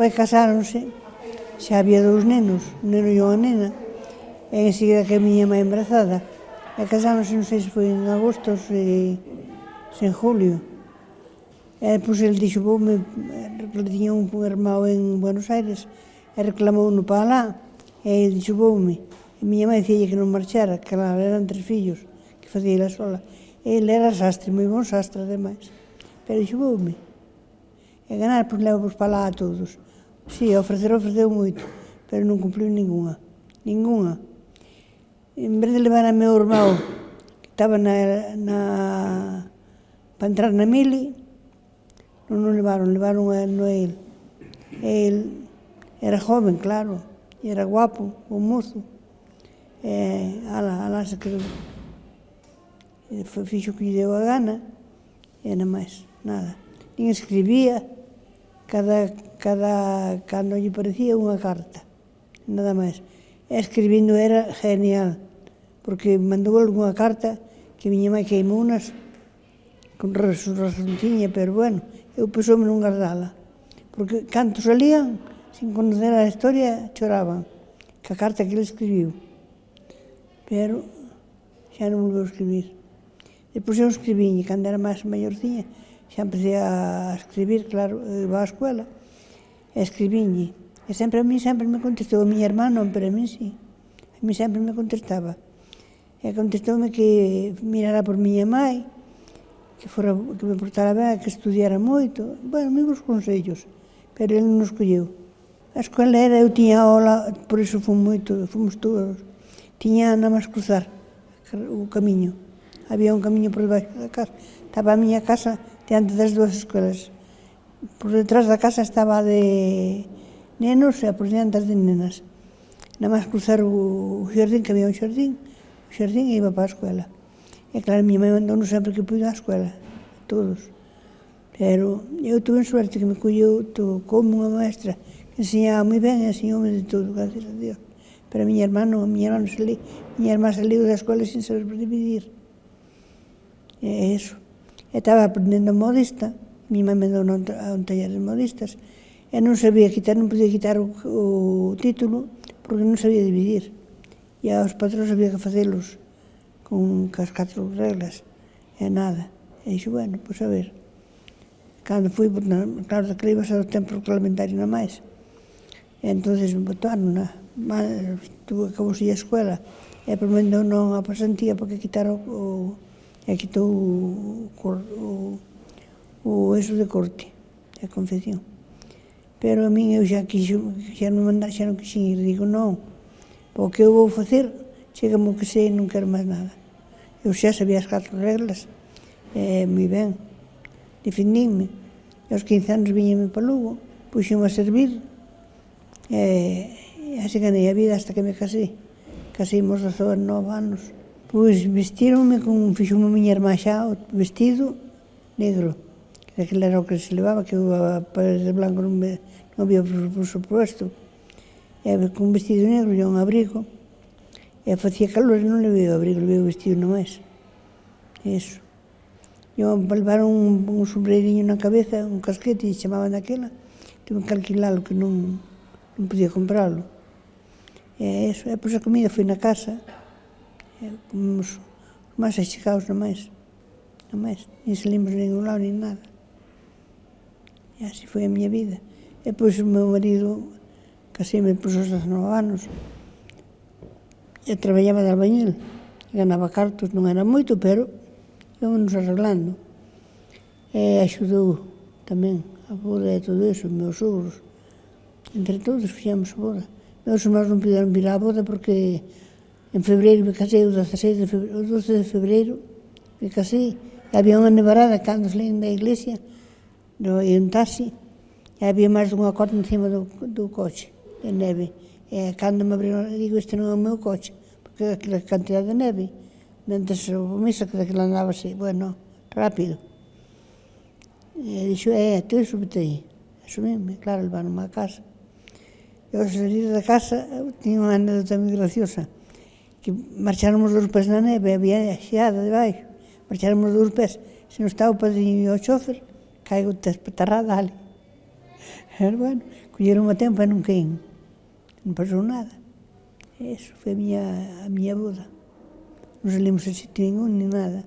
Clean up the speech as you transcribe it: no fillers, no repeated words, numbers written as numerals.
Pois casáronse, xa había 2 nenos, un neno e unha nena, e enseguida que a miña mãe embarazada. E casáronse, non sei se foi en agosto ou se en julio. E depois ele dixo, voume, tiña un irmão en Buenos Aires, e reclamouno para lá, e ele dixo, voume. E miña mãe dicía que non marchara, que claro, eran 3 fillos, que facía ela sola. Ele era sastre, moi bon sastre, ademais. Pero dixo, voume. E ganar, pois levo-vos para lá a todos. Si, ofreceu moito, pero non cumpliu ninguna. En vez de levar a meu irmão, que estaba para entrar na mili, non levaron a ele. El era joven, claro, e era guapo, o mozo. Alá se quedou. Fixo o que lle deu a gana, e nada máis, nada. Nin escribía, cando lle parecía unha carta, nada máis. Escribindo era genial, porque mandou algunha carta que miña mãe queimou unas con razón tiña, pero bueno, eu pesoume non guardala, porque canto salían, sin conocer a historia, choraban, que a carta que ele escribiu. Pero xa non volveu a escribir. Depois eu escribín, cando era máis maiorciña, xa empecé a escribir, claro, iba á escuela, e escribínlle. E a mí sempre me contestou, a miña irmá non, pero a mí sí. A mí sempre me contestaba. E contestoume que mirara por miña mãe, que me portara ben, que estudiara moito. Bueno, moi bons consellos, pero ele non nos colleu. A escola eu tiña aula, por iso fomos todos. Tiña nada máis cruzar o camiño. Había un camiño por debaixo da casa. Estaba a miña casa diante das 2 escolas. Por detrás da casa estaba a de nenos e por diante as de nenas. Nada máis cruzar o xardín, que había un xardín, e iba para a escola. E claro, miña mãe mandou-nos sempre que puido á escola, todos. Pero eu tuve suerte que me colleu como unha maestra que enseñaba moi ben e enseñoume de todo, gracias a Dios. Pero a miña irmá non, miña irmá saliu da escola sin saber dividir. E eso. E estaba aprendendo modista, miña mãe me deu a un taller de modistas, e non sabía quitar, non podía quitar o título, porque non sabía dividir. E aos patrós había que facelos con as 4 reglas, e nada. E dixo, bueno, pois a ver. Cando fui, claro, daquela iba a ser o tempo reglamentario na máis. E entonces botaron acabouse a escola, e promendou non a pasantía porque quitaron quitou o eso de corte, a confección. Pero a min eu xa non quixen ir, digo, non, o que eu vou facer, chégame o que sei, non quero máis nada. Eu xa sabía as 4 reglas, moi ben, defendínme. E aos 15 anos viñeme para Lugo, puxeme a servir, e así ganei a vida hasta que me casei. Caseimos 19 anos. Pois vestíronme fixome a miña irmá xa o vestido negro, que aquele era o que se levaba, que eu a paredes de blanco non había presupuesto. E con un vestido negro e un abrigo, e facía calor e non levei o abrigo, levei o vestido nomás. Eso. Eu levaron un sombreiriño na cabeza, un casquete, e chamaban daquela, tuve que alquilalo, que non podía compralo. E eso, e pois a comida foi na casa, comemos os máis achegados nomás, nin salimos de ningún lado, nin nada. E así foi a miña vida. E pois o meu marido, caseime depois aos 19 anos, e traballaba de albañil, ganaba cartos, non era moito, pero íbamos arreglando. E axudou tamén a boda e todo iso, os meus sogros. Entre todos fixemos a boda. Meus irmãos non puderon vir á boda porque en febreiro me casei, o 12 de febreiro me casei, e había unha nevarada cando salín da iglesia, e un taxi, e había máis dunha cota encima do coche, de neve. E cando me abriron, digo, este non é o meu coche, porque aquela cantidad de neve, mentres o misa que daquela andaba así, bueno, rápido. E dixo, tú súbete aí. E subíme, claro, levaron-me á casa. E ao salir da casa, tiña unha anécdota moi graciosa, que marcháramos 2 pés na neve, había xeada debaixo, marcháramos 2 pés, se non estaba o padriño e o chofer, caigo espetarrada ali. Pero bueno, colleron o tempo e non caín. Non pasou nada. Eso foi a miña boda. Non salimos a sitio ningún, ni nada.